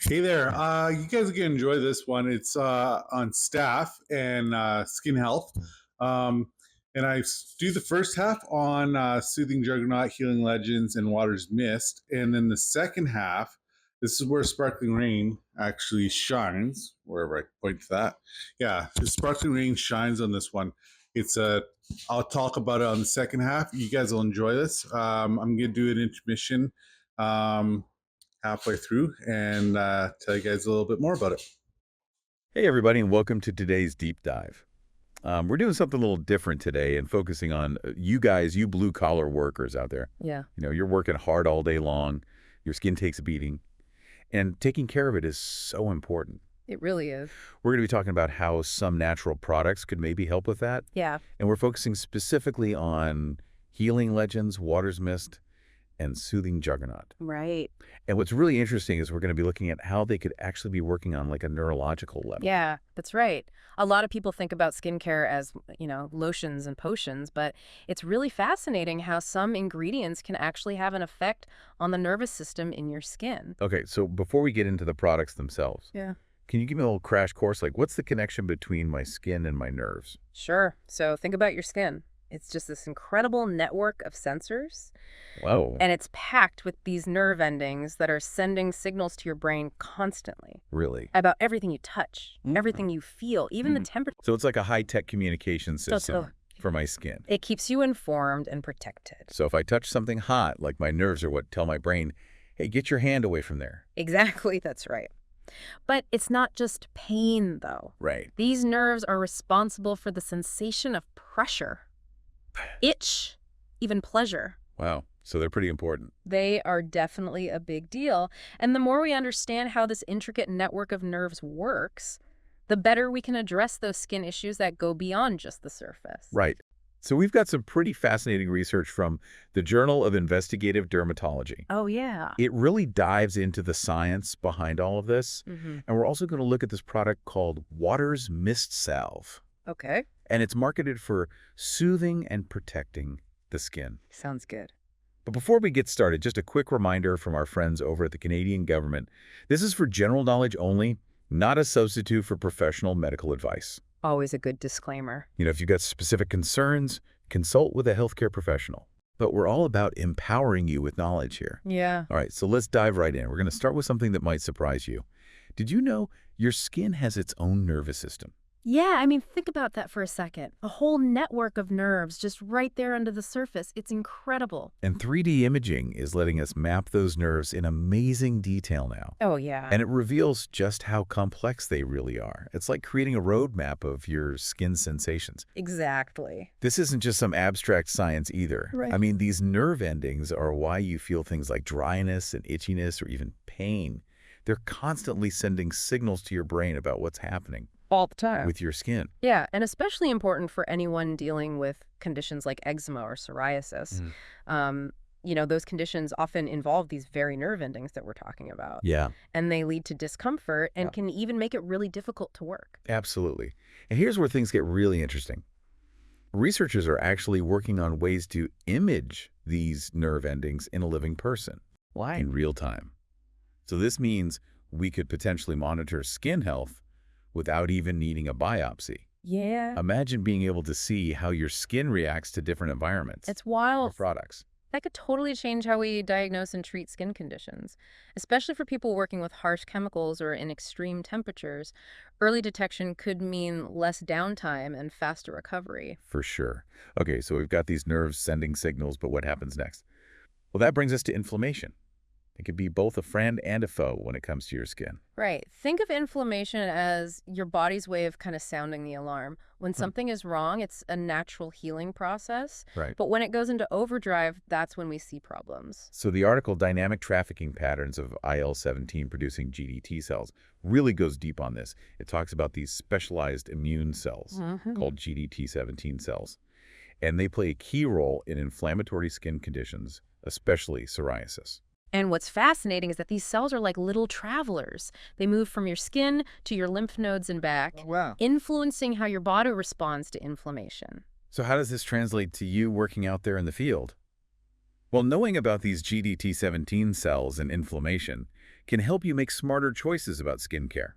Hey there. You guys are going to enjoy this one. It's on Staph and skin health. Um, and do the first half on Soothing Juggernaut, Healing Legends, and Water's Mist. And then the second half, this is where Sparkling Rain actually shines, wherever I point to that. Yeah, the Sparkling Rain shines on this one. It's I'll talk about it on the second half. You guys will enjoy this. I'm going to do an intermission. Um, Halfway through and tell you guys a little bit more about it. Hey, everybody, and welcome to today's deep dive. We're doing something a little different today and focusing on you guys, you blue-collar workers out there. Yeah, You're working hard all day long. Your skin takes a beating, and taking care of it is so important. it really is. We're going to be talking about how some natural products could maybe help with that, Yeah. and we're focusing specifically on Healing Legends, Water's Mist, and Soothing Juggernaut. Right. And what's really interesting is we're going to be looking at how they could actually be working on like a neurological level. Yeah, that's right. A lot of people think about skincare as, lotions and potions, but it's really fascinating how some ingredients can actually have an effect on the nervous system in your skin. Okay, so before we get into the products themselves, Yeah. can you give me a little crash course? Like, what's the connection between my skin and my nerves? Sure. So think about your skin. It's just this incredible network of sensors, Whoa, and it's packed with these nerve endings that are sending signals to your brain constantly really? about everything you touch, everything you feel, even the Mhm. temperature. So it's like a high-tech communication So system for my skin. it keeps you informed and protected. So if I touch something hot, like my nerves are what tell my brain, hey, get your hand away from there. Exactly, that's right. But it's not just pain, though. Right. These nerves are responsible for the sensation of pressure, itch, even pleasure. Wow. So they're pretty important. They are definitely a big deal. And the more we understand how this intricate network of nerves works, the better we can address those skin issues that go beyond just the surface. Right. So we've got some pretty fascinating research from the Journal of Investigative Dermatology. Oh, yeah. It really dives into the science behind all of this. Mm-hmm. And we're also going to look at this product called Water's Mist Salve. Okay. And it's marketed for soothing and protecting the skin. Sounds good. But before we get started, just a quick reminder from our friends over at the Canadian government. This is for general knowledge only, not a substitute for professional medical advice. Always a good disclaimer. If you've got specific concerns, consult with a healthcare professional. But we're all about empowering you with knowledge here. Yeah. All right, so let's dive right in. We're going to start with something that might surprise you. Did you know your skin has its own nervous system? Yeah, I mean, think about that for a second. A whole network of nerves just right there under the surface. It's incredible. And 3D imaging is letting us map those nerves in amazing detail now. Oh, yeah. And it reveals just how complex they really are. It's like creating a roadmap of your skin sensations. Exactly. This isn't just some abstract science either. Right. I mean, these nerve endings are why you feel things like dryness and itchiness or even pain. They're constantly sending signals to your brain about what's happening All the time. with your skin. Yeah, and especially important for anyone dealing with conditions like eczema or psoriasis. Those conditions often involve these very nerve endings that we're talking about. Yeah, And they lead to discomfort and Yeah. can even make it really difficult to work. absolutely. And here's where things get really interesting. Researchers are actually working on ways to image these nerve endings in a living person Why? in real time. So this means we could potentially monitor skin health without even needing a biopsy. Yeah. Imagine being able to see how your skin reacts to different environments It's or wild. products. That could totally change how we diagnose and treat skin conditions, especially for people working with harsh chemicals or in extreme temperatures. Early detection could mean less downtime and faster recovery. For sure. Okay, so we've got these nerves sending signals, but what happens next? Well, that brings us to inflammation. It could be both a friend and a foe when it comes to your skin. Right. Think of inflammation as your body's way of kind of sounding the alarm. When something is wrong, it's a natural healing process. Right. But when it goes into overdrive, that's when we see problems. So the article Dynamic Trafficking Patterns of IL-17 producing GDT cells really goes deep on this. It talks about these specialized immune cells called GDT17 cells. And they play a key role in inflammatory skin conditions, especially psoriasis. And what's fascinating is that these cells are like little travelers. They move from your skin to your lymph nodes and back, Wow. influencing how your body responds to inflammation. So how does this translate to you working out there in the field? Well, knowing about these GDT17 cells and inflammation can help you make smarter choices about skincare.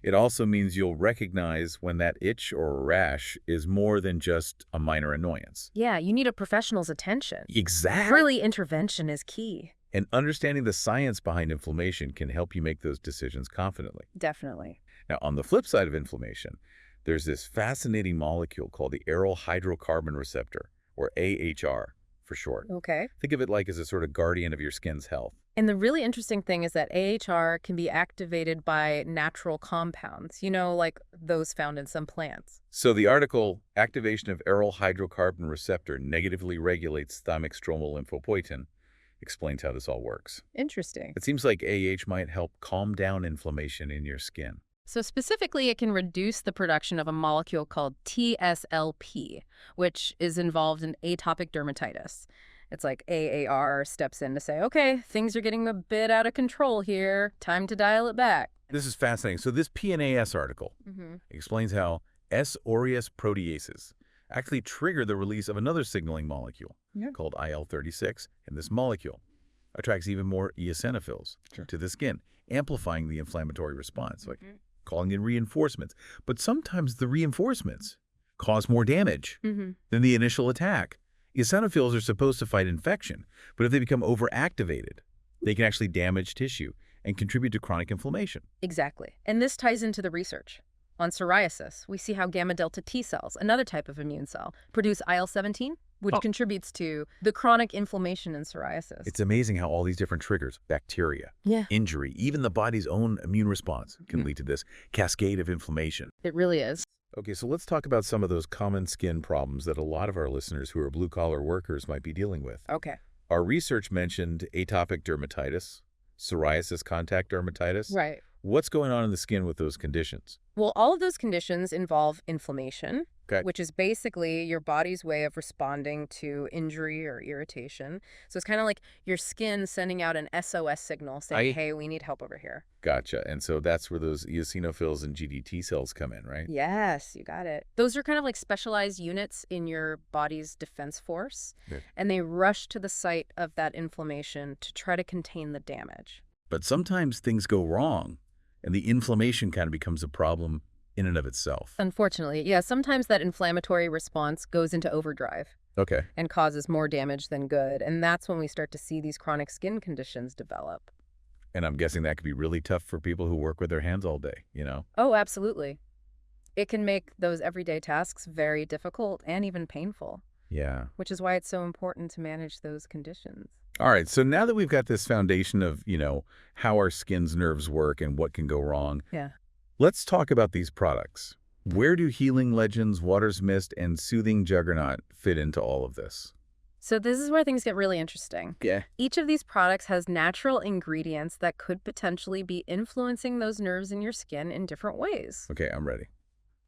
It also means you'll recognize when that itch or rash is more than just a minor annoyance. Yeah, you need a professional's attention. Exactly. Early intervention is key. And understanding the science behind inflammation can help you make those decisions confidently. Definitely. Now, on the flip side of inflammation, there's this fascinating molecule called the aryl hydrocarbon receptor, or AHR for short. Okay. Think of it like as a sort of guardian of your skin's health. And the really interesting thing is that AHR can be activated by natural compounds, like those found in some plants. So the article, Activation of Aryl Hydrocarbon Receptor Negatively Regulates Thymic Stromal Lymphopoietin, explains how this all works. Interesting. It seems like AH might help calm down inflammation in your skin. So specifically, it can reduce the production of a molecule called TSLP, which is involved in atopic dermatitis. It's like AAR steps in to say, okay, things are getting a bit out of control here. Time to dial it back. This is fascinating. So this PNAS article explains how S. aureus proteases actually trigger the release of another signaling molecule called IL-36, and this molecule attracts even more eosinophils to the skin, amplifying the inflammatory response, like calling in reinforcements. But sometimes the reinforcements cause more damage than the initial attack. Eosinophils are supposed to fight infection, but if they become overactivated, they can actually damage tissue and contribute to chronic inflammation. Exactly. And this ties into the research. On psoriasis, we see how gamma delta T cells, another type of immune cell, produce IL-17, which contributes to the chronic inflammation in psoriasis. It's amazing how all these different triggers, bacteria, injury, even the body's own immune response can lead to this cascade of inflammation. It really is. Okay, so let's talk about some of those common skin problems that a lot of our listeners who are blue-collar workers might be dealing with. Okay. Our research mentioned atopic dermatitis, psoriasis contact dermatitis. Right. What's going on in the skin with those conditions? Well, all of those conditions involve inflammation, Okay. which is basically your body's way of responding to injury or irritation. So it's kind of like your skin sending out an SOS signal saying, hey, we need help over here. Gotcha. And so that's where those eosinophils and GDT cells come in, right? Yes, you got it. Those are kind of like specialized units in your body's defense force, and they rush to the site of that inflammation to try to contain the damage. But sometimes things go wrong, and the inflammation kind of becomes a problem in and of itself. Unfortunately, yeah, sometimes that inflammatory response goes into overdrive Okay. and causes more damage than good, and that's when we start to see these chronic skin conditions develop. And I'm guessing that could be really tough for people who work with their hands all day, you know? Oh, absolutely. It can make those everyday tasks very difficult and even painful. Yeah. Which is why it's so important to manage those conditions. All right, so now that we've got this foundation of, how our skin's nerves work and what can go wrong, let's talk about these products. Where do Healing Legends, Water's Mist, and Soothing Juggernaut fit into all of this? So this is where things get really interesting. Yeah. Each of these products has natural ingredients that could potentially be influencing those nerves in your skin in different ways. Okay, I'm ready.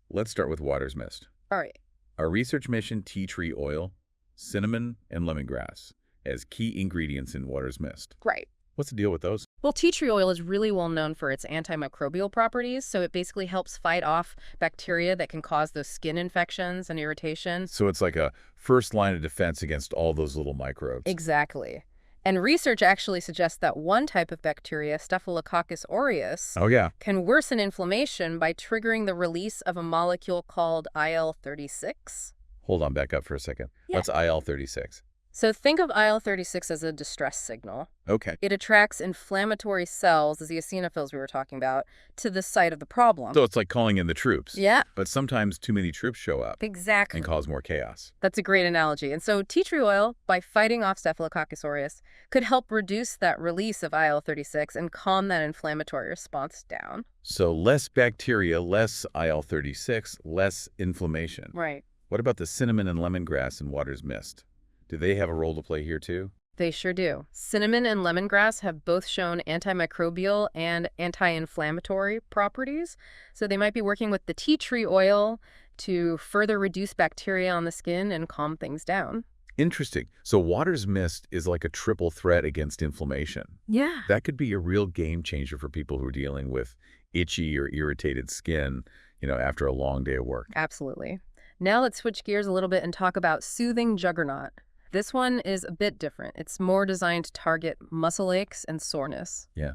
Let's start with Water's Mist. All right. Our research mission, tea tree oil, cinnamon, and lemongrass as key ingredients in Water's Mist. Right. What's the deal with those? Well, tea tree oil is really well known for its antimicrobial properties, so it basically helps fight off bacteria that can cause those skin infections and irritation. So it's like a first line of defense against all those little microbes. Exactly. And research actually suggests that one type of bacteria, Staphylococcus aureus, can worsen inflammation by triggering the release of a molecule called IL-36. Hold on, back up for a second. Yeah. What's IL-36? So think of IL-36 as a distress signal. Okay. It attracts inflammatory cells, the eosinophils we were talking about, to the site of the problem. So it's like calling in the troops. Yeah. But sometimes too many troops show up. Exactly. And cause more chaos. That's a great analogy. And so tea tree oil, by fighting off Staphylococcus aureus, could help reduce that release of IL-36 and calm that inflammatory response down. So less bacteria, less IL-36, less inflammation. Right. What about the cinnamon and lemongrass in Water's Mist? Do they have a role to play here too? They sure do. Cinnamon and lemongrass have both shown antimicrobial and anti-inflammatory properties. So they might be working with the tea tree oil to further reduce bacteria on the skin and calm things down. Interesting. So Water's Mist is like a triple threat against inflammation. Yeah. That could be a real game changer for people who are dealing with itchy or irritated skin, after a long day of work. Absolutely. Now let's switch gears a little bit and talk about Soothing Juggernaut. This one is a bit different. It's more designed to target muscle aches and soreness. Yeah.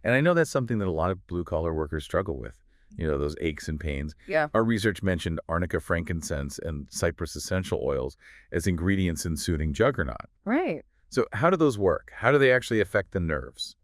And I know that's something that a lot of blue-collar workers struggle with, those aches and pains. Yeah. Our research mentioned arnica frankincense and cypress essential oils as ingredients in soothing juggernaut. Right. So how do those work? How do they actually affect the nerves?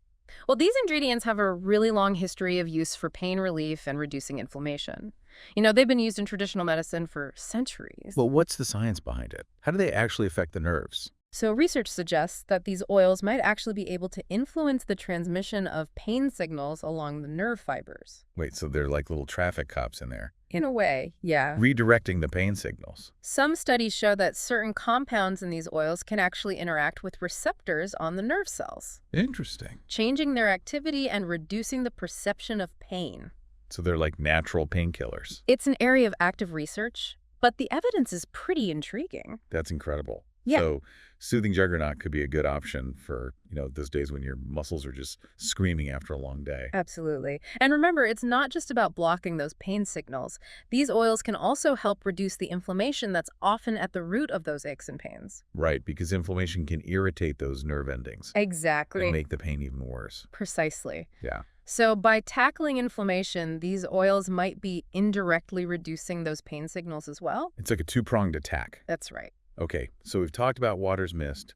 Well, these ingredients have a really long history of use for pain relief and reducing inflammation. They've been used in traditional medicine for centuries. Well, what's the science behind it? How do they actually affect the nerves? So research suggests that these oils might actually be able to influence the transmission of pain signals along the nerve fibers. Wait, so they're like little traffic cops in there, In a way, yeah. redirecting the pain signals. Some studies show that certain compounds in these oils can actually interact with receptors on the nerve cells, Interesting. changing their activity and reducing the perception of pain. So they're like natural painkillers. It's an area of active research, but the evidence is pretty intriguing. That's incredible. Yeah. So soothing juggernaut could be a good option for, those days when your muscles are just screaming after a long day. Absolutely. And remember, it's not just about blocking those pain signals. These oils can also help reduce the inflammation that's often at the root of those aches and pains. Right, because inflammation can irritate those nerve endings Exactly. and make the pain even worse. Precisely. Yeah. So by tackling inflammation, these oils might be indirectly reducing those pain signals as well. It's like a two-pronged attack. That's right. Okay, so we've talked about water's mist.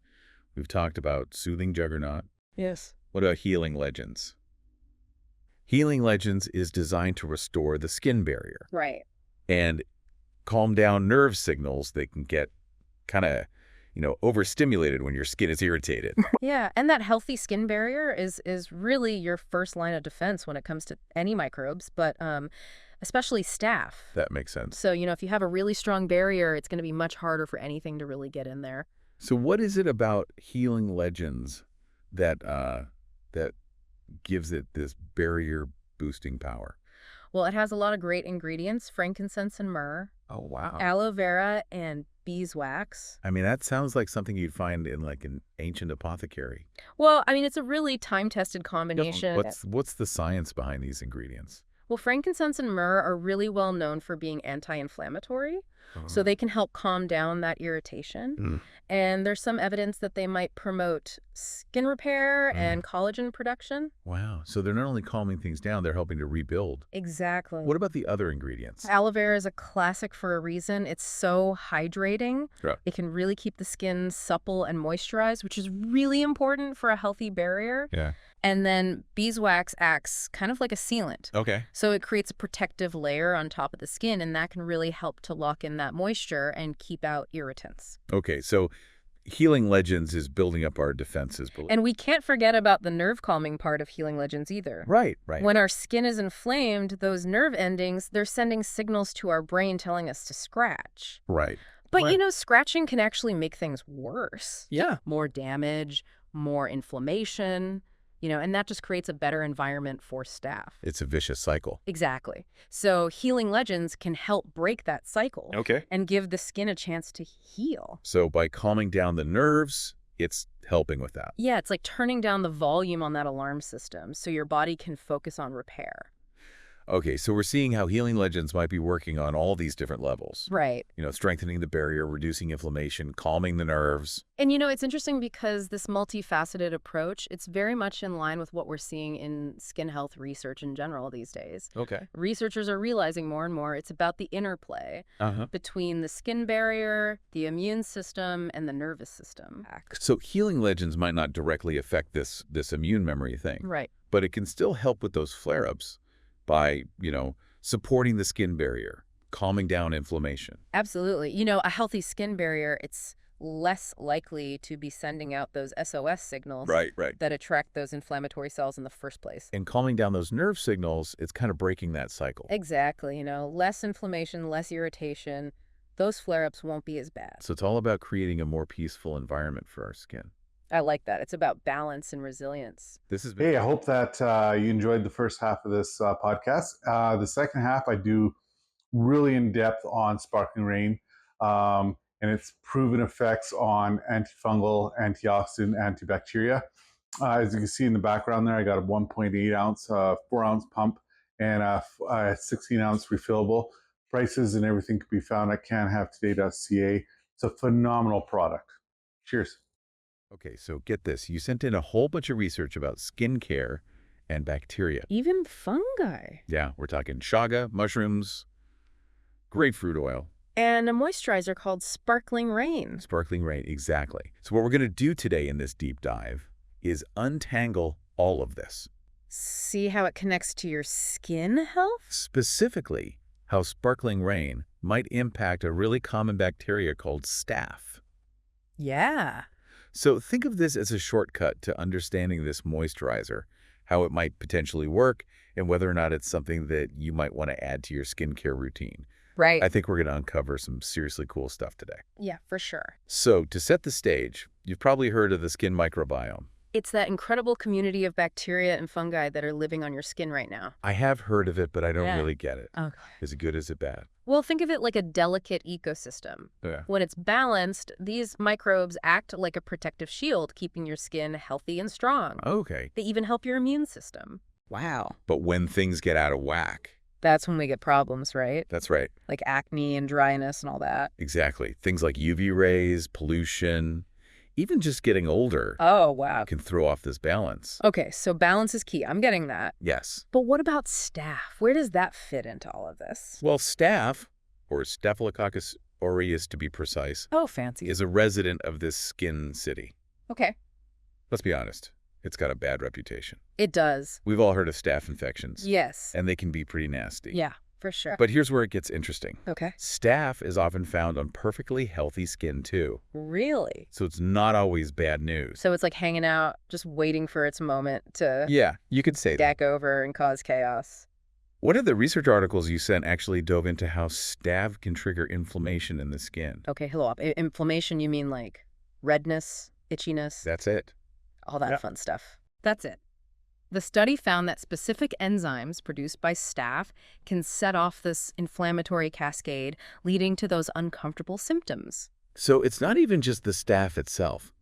We've talked about soothing juggernaut. Yes. What about healing legends? Healing legends is designed to restore the skin barrier Right. and calm down nerve signals that can get kind of, overstimulated when your skin is irritated. Yeah, and that healthy skin barrier is really your first line of defense when it comes to any microbes, but especially staph. That makes sense. So, if you have a really strong barrier, it's going to be much harder for anything to really get in there. So what is it about healing legends that that gives it this barrier boosting power? Well, it has a lot of great ingredients: frankincense and myrrh, Oh, wow. aloe vera, and beeswax. I mean, that sounds like something you'd find in like an ancient apothecary. Well, it's a really time-tested combination. What's the science behind these ingredients? Well, frankincense and myrrh are really well known for being anti-inflammatory, so they can help calm down that irritation. Mm. And there's some evidence that they might promote skin repair and collagen production. Wow. So they're not only calming things down, they're helping to rebuild. Exactly. What about the other ingredients? Aloe vera is a classic for a reason. It's so hydrating. Yeah. It can really keep the skin supple and moisturized, which is really important for a healthy barrier. Yeah. And then beeswax acts kind of like a sealant. Okay. So it creates a protective layer on top of the skin, and that can really help to lock in that moisture and keep out irritants. Okay. So healing legends is building up our defenses. And we can't forget about the nerve calming part of healing legends either. Right. When our skin is inflamed, those nerve endings, they're sending signals to our brain telling us to scratch. Right. But, scratching can actually make things worse. Yeah. More damage, more inflammation, and that just creates a better environment for staph. It's a vicious cycle. Exactly. So healing legends can help break that cycle Okay. and give the skin a chance to heal. So by calming down the nerves, it's helping with that. Yeah, it's like turning down the volume on that alarm system so your body can focus on repair. Okay, so we're seeing how healing legends might be working on all these different levels. Right. Strengthening the barrier, reducing inflammation, calming the nerves. And it's interesting because this multifaceted approach, it's very much in line with what we're seeing in skin health research in general these days. Okay. Researchers are realizing more and more it's about the interplay between the skin barrier, the immune system, and the nervous system. So healing legends might not directly affect this immune memory thing. Right. But it can still help with those flare-ups by, supporting the skin barrier, calming down inflammation. Absolutely. A healthy skin barrier, it's less likely to be sending out those SOS signals Right. that attract those inflammatory cells in the first place. And calming down those nerve signals, it's kind of breaking that cycle. Exactly. Less inflammation, less irritation. Those flare-ups won't be as bad. So it's all about creating a more peaceful environment for our skin. I like that. It's about balance and resilience. This has been Hey, I hope that you enjoyed the first half of this podcast. The second half, I do really in depth on sparkling rain and its proven effects on antifungal, antioxidant, antibacteria. As you can see in the background there, I got a 1.8 ounce, 4 ounce pump and a 16 ounce refillable. Prices and everything can be found at canhavetoday.ca. It's a phenomenal product. Cheers. Okay, so get this. You sent in a whole bunch of research about skincare and bacteria. Even fungi. Yeah, we're talking chaga, mushrooms, grapefruit oil, And a moisturizer called Sparkling Rain. sparkling rain, exactly. So what we're going to do today in this deep dive is untangle all of this. See how it connects to your skin health? Specifically, how sparkling rain might impact a really common bacteria called Staph. Yeah. So think of this as a shortcut to understanding this moisturizer, how it might potentially work, and whether or not it's something that you might want to add to your skincare routine. Right. I think we're going to uncover some seriously cool stuff today. Yeah, for sure. So to set the stage, you've probably heard of the skin microbiome. It's that incredible community of bacteria and fungi that are living on your skin right now. I have heard of it, but I don't Yeah. really get it. Okay. Is it good? Is it bad? Well, think of it like a delicate ecosystem. Yeah. When it's balanced, these microbes act like a protective shield, keeping your skin healthy and strong. Okay. They even help your immune system. Wow. But when things get out of whack, That's when we get problems, right? that's right. Like acne and dryness and all that. Exactly. Things like UV rays, pollution, even just getting older Oh, wow. can throw off this balance. Okay, so balance is key. I'm getting that. Yes. But what about staph? Where does that fit into all of this? Well, Staph, or Staphylococcus aureus to be precise, Oh, fancy. is a resident of this skin city. Okay. Let's be honest. It's got a bad reputation. It does. We've all heard of staph infections. Yes. And they can be pretty nasty. Yeah, for sure. But here's where it gets interesting. Okay. Staph is often found on perfectly healthy skin, too. Really? So it's not always bad news. So it's like hanging out, just waiting for its moment to Yeah, you could say that. gack over and cause chaos. One of the research articles you sent actually dove into how staph can trigger inflammation in the skin. Okay, hold up. Inflammation, you mean like redness, itchiness, That's it. all that Yeah. fun stuff. That's it. The study found that specific enzymes produced by staph can set off this inflammatory cascade, leading to those uncomfortable symptoms. So it's not even just the staph itself,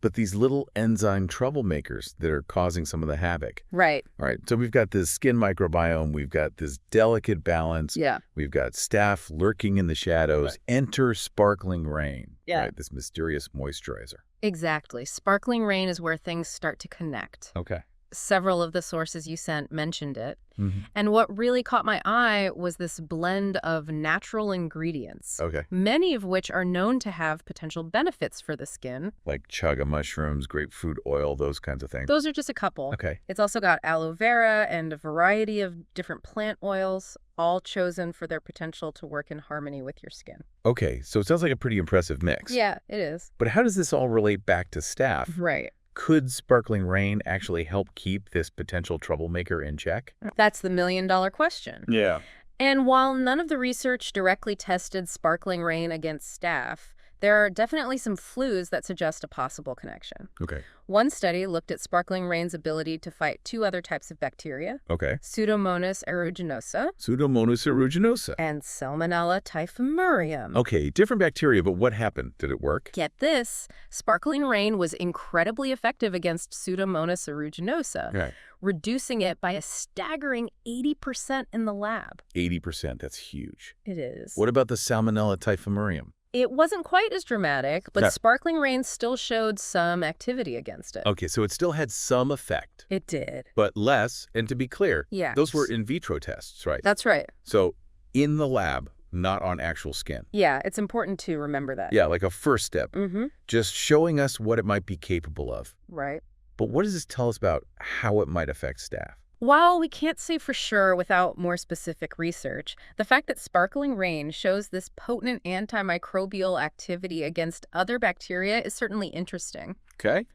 but these little enzyme troublemakers that are causing some of the havoc. Right. All right, so we've got this skin microbiome, we've got this delicate balance, Yeah. we've got staph lurking in the shadows. Right. Enter sparkling rain, Yeah. right? This mysterious moisturizer. Exactly. Sparkling rain is where things start to connect. Okay. Several of the sources you sent mentioned it. Mm-hmm. And what really caught my eye was this blend of natural ingredients, Okay. many of which are known to have potential benefits for the skin. Like chaga mushrooms, grapefruit oil, those kinds of things. Those are just a couple. Okay. It's also got aloe vera and a variety of different plant oils, all chosen for their potential to work in harmony with your skin. Okay, so it sounds like a pretty impressive mix. Yeah, it is. But how does this all relate back to staph? Right. Could sparkling rain actually help keep this potential troublemaker in check? That's the million-dollar question. Yeah. And while none of the research directly tested sparkling rain against staph, there are definitely some clues that suggest a possible connection. Okay. One study looked at sparkling rain's ability to fight two other types of bacteria, Okay. Pseudomonas aeruginosa Pseudomonas aeruginosa. and Salmonella typhimurium. Okay, different bacteria, but what happened? Did it work? Get this, sparkling rain was incredibly effective against Pseudomonas aeruginosa, Okay. reducing it by a staggering 80% in the lab. 80%, that's huge. It is. What about the Salmonella typhimurium? It wasn't quite as dramatic, but Yeah. sparkling rain still showed some activity against it. Okay, so it still had some effect, It did. but less, and to be clear, Yeah. those were in vitro tests, right? That's right. So in the lab, not on actual skin. Yeah, it's important to remember that. Yeah, like a first step, Mm-hmm. just showing us what it might be capable of. Right. But what does this tell us about how it might affect staph? While we can't say for sure without more specific research, the fact that sparkling rain shows this potent antimicrobial activity against other bacteria is certainly interesting. Okay.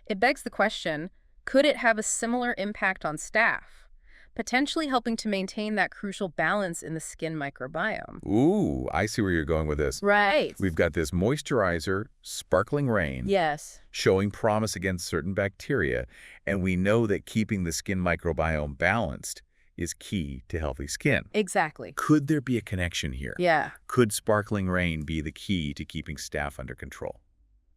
It begs the question, could it have a similar impact on staph, potentially helping to maintain that crucial balance in the skin microbiome? Ooh, I see where you're going with this. Right. We've got this moisturizer, sparkling rain, Yes. showing promise against certain bacteria, and we know that keeping the skin microbiome balanced is key to healthy skin. Exactly. Could there be a connection here? Yeah. Could sparkling rain be the key to keeping staph under control?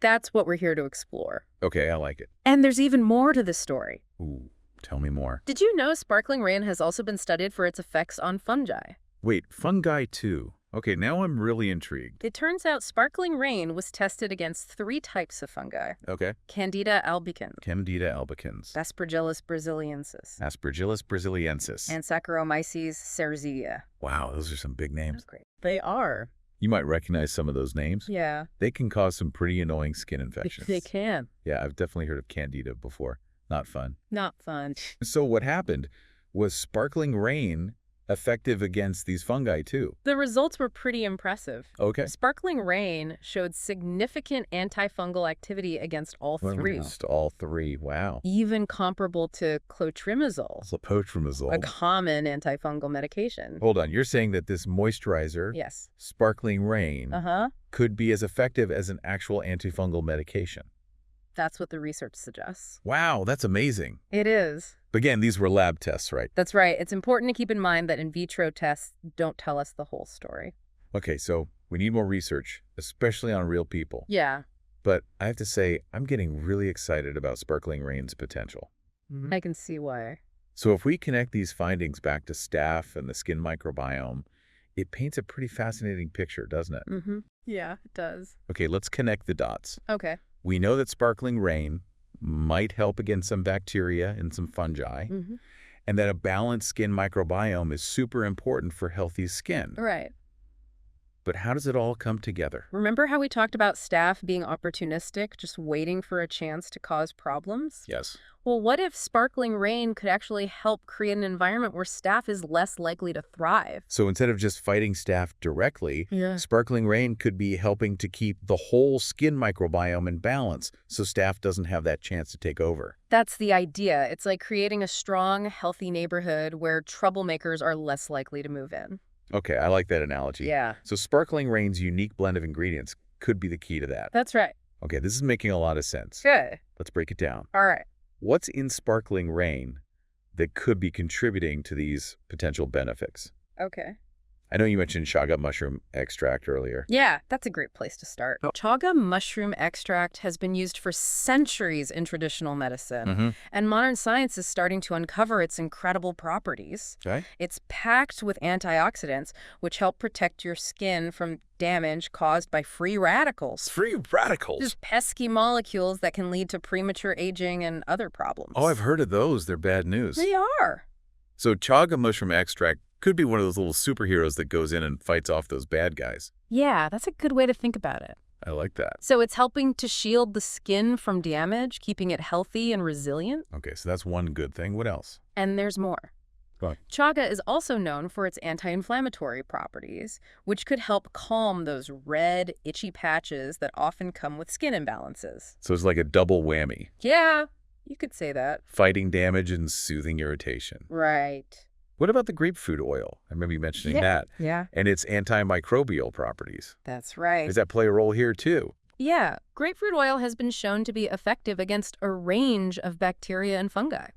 That's what we're here to explore. Okay, I like it. And there's even more to this story. Ooh, tell me more. Did you know sparkling rain has also been studied for its effects on fungi? Wait, fungi too? Okay, now I'm really intrigued. It turns out sparkling rain was tested against 3 types of fungi. Okay. Candida albicans, Candida albicans, Aspergillus braziliensis, Aspergillus brasiliensis. and Saccharomyces cerevisiae. Wow, those are some big names. That's great. They are. You might recognize some of those names. Yeah. They can cause some pretty annoying skin infections. They can. Yeah, I've definitely heard of Candida before. Not fun. Not fun. So what happened was sparkling rain effective against these fungi too. The results were pretty impressive. Okay. Sparkling rain showed significant antifungal activity against all 3. Against all 3. Wow. Even comparable to clotrimazole, a Clotrimazole. common antifungal medication. Hold on, you're saying that this moisturizer, Yes. sparkling rain, Uh-huh. could be as effective as an actual antifungal medication. That's what the research suggests. Wow, that's amazing. It is. But again, these were lab tests, right? That's right. It's important to keep in mind that in vitro tests don't tell us the whole story. Okay, so we need more research, especially on real people. Yeah. But I have to say, I'm getting really excited about sparkling rain's potential. I can see why. So if we connect these findings back to staph and the skin microbiome, it paints a pretty fascinating picture, doesn't it? Mm-hmm. Yeah, it does. Okay, let's connect the dots. Okay. We know that sparkling rain might help against some bacteria and some fungi, Mm-hmm. and that a balanced skin microbiome is super important for healthy skin. Right. But how does it all come together? Remember how we talked about staph being opportunistic, just waiting for a chance to cause problems? Yes. Well, what if sparkling rain could actually help create an environment where staph is less likely to thrive? So instead of just fighting staph directly, Yeah. sparkling rain could be helping to keep the whole skin microbiome in balance so staph doesn't have that chance to take over. That's the idea. It's like creating a strong, healthy neighborhood where troublemakers are less likely to move in. Okay, I like that analogy. Yeah. So sparkling rain's unique blend of ingredients could be the key to that. That's right. Okay, this is making a lot of sense. Good. Let's break it down. All right. What's in sparkling rain that could be contributing to these potential benefits? Okay. I know you mentioned chaga mushroom extract earlier. Yeah, that's a great place to start. Chaga mushroom extract has been used for centuries in traditional medicine, and modern science is starting to uncover its incredible properties. Okay. It's packed with antioxidants, which help protect your skin from damage caused by free radicals. Free radicals. Just pesky molecules that can lead to premature aging and other problems. Oh, I've heard of those. They're bad news. They are. So chaga mushroom extract could be one of those little superheroes that goes in and fights off those bad guys. Yeah, that's a good way to think about it. I like that. So it's helping to shield the skin from damage, keeping it healthy and resilient. Okay, so that's one good thing. What else? And there's more. Go on. Chaga is also known for its anti-inflammatory properties, which could help calm those red, itchy patches that often come with skin imbalances. So it's like a double whammy. Yeah, you could say that. Fighting damage and soothing irritation. Right. What about the grapefruit oil? I remember you mentioning that. Yeah. And its antimicrobial properties. That's right. Does that play a role here too? Yeah, grapefruit oil has been shown to be effective against a range of bacteria and fungi,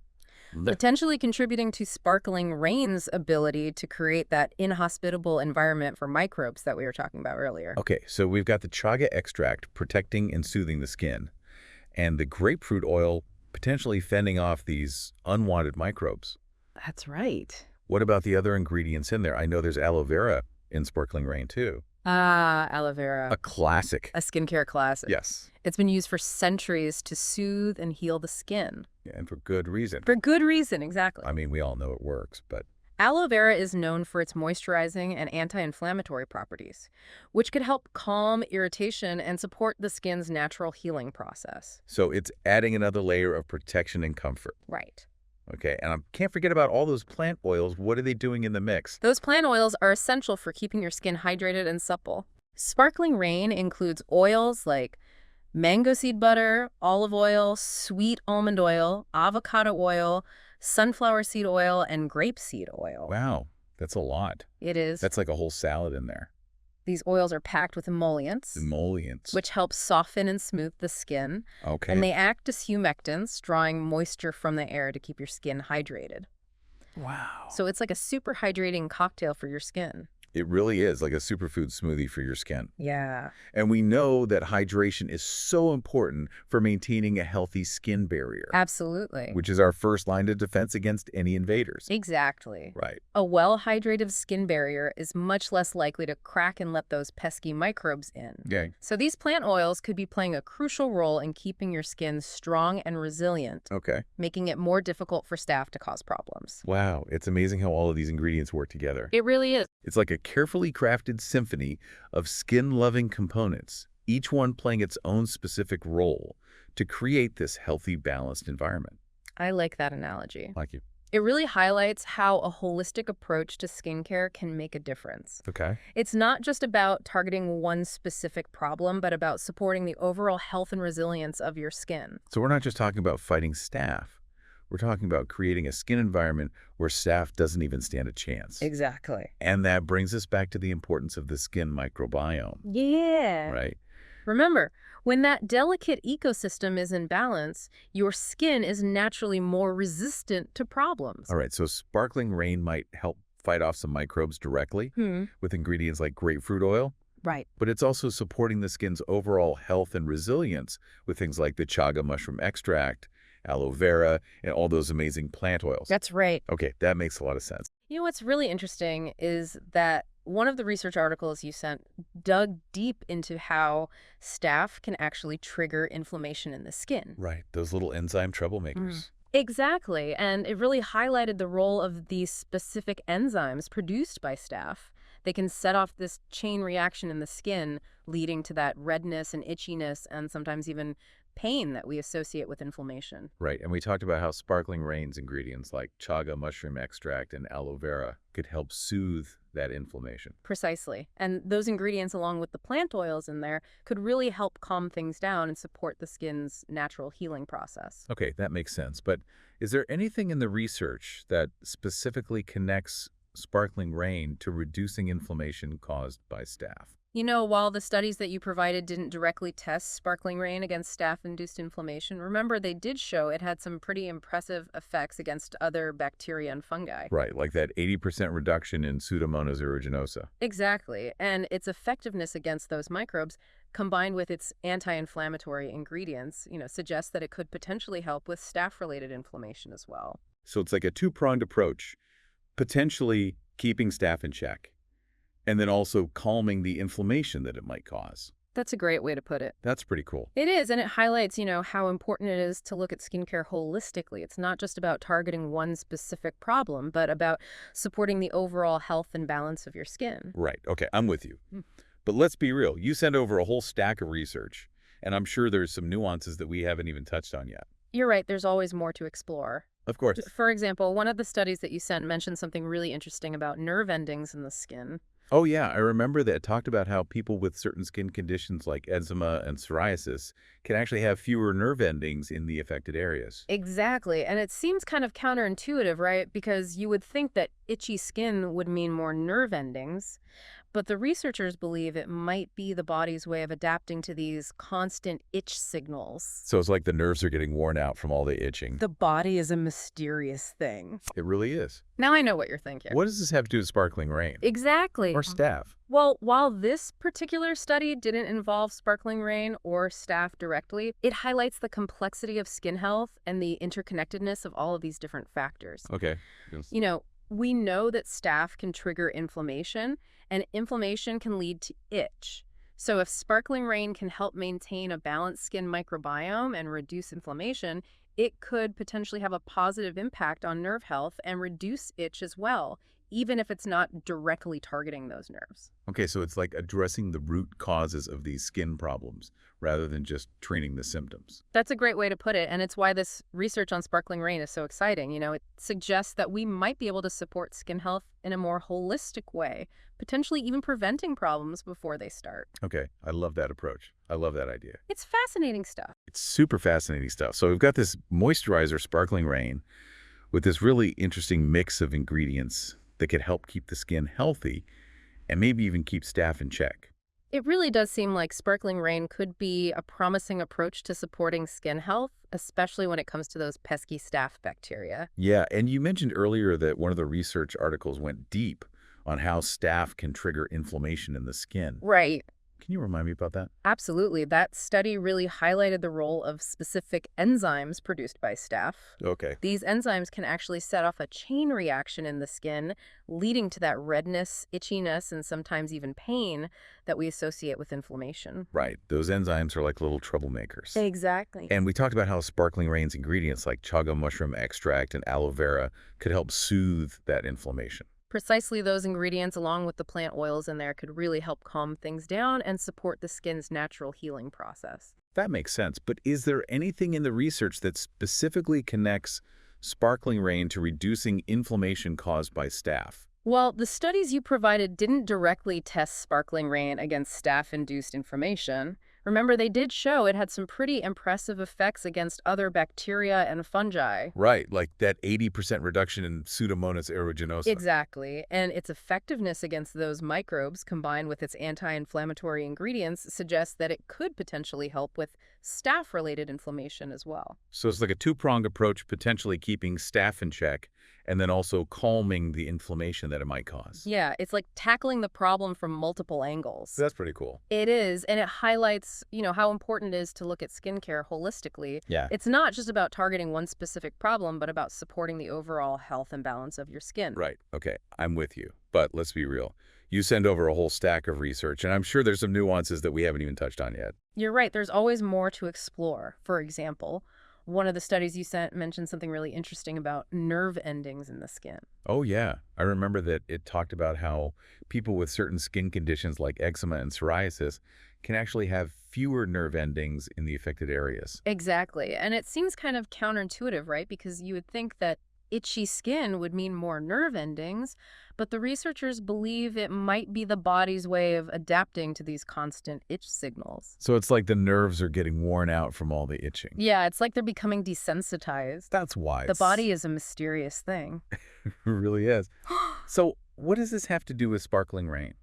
potentially contributing to sparkling rain's ability to create that inhospitable environment for microbes that we were talking about earlier. Okay, so we've got the chaga extract protecting and soothing the skin, and the grapefruit oil potentially fending off these unwanted microbes. That's right. What about the other ingredients in there? I know there's aloe vera in sparkling rain too. Ah, aloe vera. A classic. A skincare classic. Yes. It's been used for centuries to soothe and heal the skin. And for good reason. For good reason, exactly. I mean, we all know it works, but... Aloe vera is known for its moisturizing and anti-inflammatory properties, which could help calm irritation and support the skin's natural healing process. So it's adding another layer of protection and comfort. Right. Okay, and I can't forget about all those plant oils. What are they doing in the mix? Those plant oils are essential for keeping your skin hydrated and supple. Sparkling rain includes oils like mango seed butter, olive oil, sweet almond oil, avocado oil, sunflower seed oil, and grapeseed oil. Wow, that's a lot. It is. That's like a whole salad in there. These oils are packed with emollients, Emollients. which help soften and smooth the skin. Okay. And they act as humectants, drawing moisture from the air to keep your skin hydrated. Wow. So it's like a super hydrating cocktail for your skin. It really is like a superfood smoothie for your skin. Yeah. And we know that hydration is so important for maintaining a healthy skin barrier, Absolutely. which is our first line of defense against any invaders. Exactly. Right. A well-hydrated skin barrier is much less likely to crack and let those pesky microbes in. Okay. So these plant oils could be playing a crucial role in keeping your skin strong and resilient, Okay. making it more difficult for staph to cause problems. Wow. It's amazing how all of these ingredients work together. It really is. It's like a carefully crafted symphony of skin-loving components, each one playing its own specific role to create this healthy, balanced environment. I like that analogy. Like you. It really highlights how a holistic approach to skincare can make a difference. Okay. It's not just about targeting one specific problem, but about supporting the overall health and resilience of your skin. So we're not just talking about fighting staph. We're talking about creating a skin environment where staph doesn't even stand a chance. Exactly. And that brings us back to the importance of the skin microbiome, Yeah. right? Remember, when that delicate ecosystem is in balance, your skin is naturally more resistant to problems. All right, so sparkling rain might help fight off some microbes directly with ingredients like grapefruit oil, Right. but it's also supporting the skin's overall health and resilience with things like the chaga mushroom extract, aloe vera, and all those amazing plant oils. That's right. Okay, that makes a lot of sense. You know what's really interesting is that one of the research articles you sent dug deep into how staph can actually trigger inflammation in the skin. Right, those little enzyme troublemakers. Exactly, and it really highlighted the role of these specific enzymes produced by staph. They can set off this chain reaction in the skin, leading to that redness and itchiness and sometimes even pain that we associate with inflammation. Right, and we talked about how sparkling rain's ingredients like chaga mushroom extract and aloe vera could help soothe that inflammation. Precisely. And those ingredients, along with the plant oils in there, could really help calm things down and support the skin's natural healing process. Okay, that makes sense. But is there anything in the research that specifically connects sparkling rain to reducing inflammation caused by staph? You know, while the studies that you provided didn't directly test sparkling rain against staph-induced inflammation, remember they did show it had some pretty impressive effects against other bacteria and fungi. Right, like that 80% reduction in Pseudomonas aeruginosa. Exactly. And its effectiveness against those microbes, combined with its anti-inflammatory ingredients, suggests that it could potentially help with staph-related inflammation as well. So it's like a two-pronged approach, potentially keeping staph in check, and then also calming the inflammation that it might cause. That's a great way to put it. That's pretty cool. It is, and it highlights, how important it is to look at skincare holistically. It's not just about targeting one specific problem, but about supporting the overall health and balance of your skin. Right. Okay, I'm with you. But let's be real. You sent over a whole stack of research, and I'm sure there's some nuances that we haven't even touched on yet. You're right. There's always more to explore. Of course. For example, one of the studies that you sent mentioned something really interesting about nerve endings in the skin. Oh, yeah. I remember that it talked about how people with certain skin conditions like eczema and psoriasis can actually have fewer nerve endings in the affected areas. Exactly. And it seems kind of counterintuitive, right? Because you would think that itchy skin would mean more nerve endings. But the researchers believe it might be the body's way of adapting to these constant itch signals. So it's like the nerves are getting worn out from all the itching. The body is a mysterious thing. It really is. Now I know what you're thinking. What does this have to do with sparkling rain? Exactly. Or staph? Well, while this particular study didn't involve sparkling rain or staph directly, it highlights the complexity of skin health and the interconnectedness of all of these different factors. Okay. We know that staph can trigger inflammation, and inflammation can lead to itch. So if sparkling rain can help maintain a balanced skin microbiome and reduce inflammation, it could potentially have a positive impact on nerve health and reduce itch as well, even if it's not directly targeting those nerves. Okay, so it's like addressing the root causes of these skin problems rather than just treating the symptoms. That's a great way to put it, and it's why this research on sparkling rain is so exciting. It suggests that we might be able to support skin health in a more holistic way, potentially even preventing problems before they start. Okay, I love that approach. I love that idea. It's fascinating stuff. It's super fascinating stuff. So we've got this moisturizer, sparkling rain, with this really interesting mix of ingredients that could help keep the skin healthy and maybe even keep staph in check. It really does seem like sparkling rain could be a promising approach to supporting skin health, especially when it comes to those pesky staph bacteria. Yeah, and you mentioned earlier that one of the research articles went deep on how staph can trigger inflammation in the skin. Right. Can you remind me about that? Absolutely. That study really highlighted the role of specific enzymes produced by staph. Okay. These enzymes can actually set off a chain reaction in the skin, leading to that redness, itchiness, and sometimes even pain that we associate with inflammation. Right. Those enzymes are like little troublemakers. Exactly. And we talked about how sparkling rain's ingredients like chaga mushroom extract and aloe vera could help soothe that inflammation. Precisely those ingredients, along with the plant oils in there, could really help calm things down and support the skin's natural healing process. That makes sense. But is there anything in the research that specifically connects sparkling rain to reducing inflammation caused by staph? Well, the studies you provided didn't directly test sparkling rain against staph-induced inflammation. Remember, they did show it had some pretty impressive effects against other bacteria and fungi. Right, like that 80% reduction in Pseudomonas aeruginosa. Exactly. And its effectiveness against those microbes, combined with its anti-inflammatory ingredients, suggests that it could potentially help with staph-related inflammation as well. So it's like a two-pronged approach, potentially keeping staph in check and then also calming the inflammation that it might cause. Yeah, it's like tackling the problem from multiple angles. That's pretty cool. It is, and it highlights, how important it is to look at skincare holistically. Yeah. It's not just about targeting one specific problem, but about supporting the overall health and balance of your skin. Right. Okay. I'm with you. But let's be real. You send over a whole stack of research, and I'm sure there's some nuances that we haven't even touched on yet. You're right, there's always more to explore. For example, one of the studies you sent mentioned something really interesting about nerve endings in the skin. Oh, yeah. I remember that it talked about how people with certain skin conditions like eczema and psoriasis can actually have fewer nerve endings in the affected areas. Exactly. And it seems kind of counterintuitive, right? Because you would think that itchy skin would mean more nerve endings, but the researchers believe it might be the body's way of adapting to these constant itch signals. So it's like the nerves are getting worn out from all the itching. Yeah, it's like they're becoming desensitized. That's why The body is a mysterious thing. It really is. So what does this have to do with sparkling rain?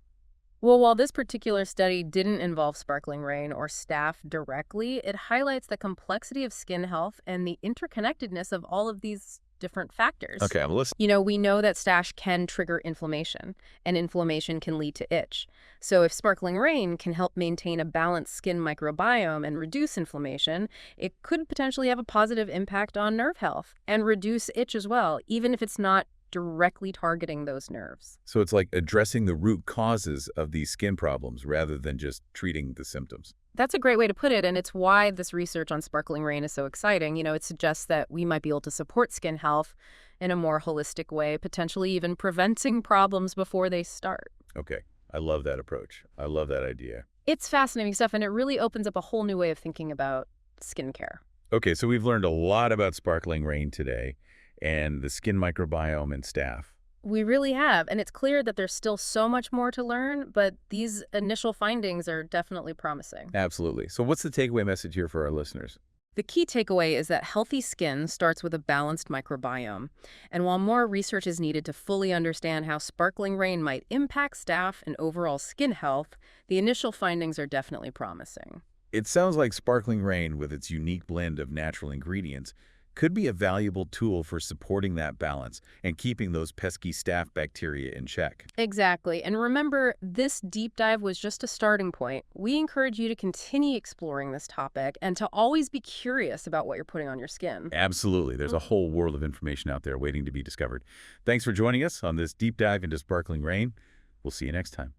Well, while this particular study didn't involve sparkling rain or staph directly, it highlights the complexity of skin health and the interconnectedness of all of these different factors. Okay, I'm listening. We know that staph can trigger inflammation, and inflammation can lead to itch. So if sparkling rain can help maintain a balanced skin microbiome and reduce inflammation, it could potentially have a positive impact on nerve health and reduce itch as well, even if it's not directly targeting those nerves. So it's like addressing the root causes of these skin problems rather than just treating the symptoms. That's a great way to put it, and it's why this research on sparkling rain is so exciting. It suggests that we might be able to support skin health in a more holistic way, potentially even preventing problems before they start. Okay, I love that approach. I love that idea. It's fascinating stuff, and it really opens up a whole new way of thinking about skincare. Okay, so we've learned a lot about sparkling rain today and the skin microbiome and staph. We really have, and it's clear that there's still so much more to learn, but these initial findings are definitely promising. Absolutely. So what's the takeaway message here for our listeners? The key takeaway is that healthy skin starts with a balanced microbiome. And while more research is needed to fully understand how sparkling rain might impact staph and overall skin health, the initial findings are definitely promising. It sounds like sparkling rain, with its unique blend of natural ingredients, could be a valuable tool for supporting that balance and keeping those pesky staph bacteria in check. Exactly. And remember, this deep dive was just a starting point. We encourage you to continue exploring this topic and to always be curious about what you're putting on your skin. Absolutely. There's a whole world of information out there waiting to be discovered. Thanks for joining us on this deep dive into sparkling rain. We'll see you next time.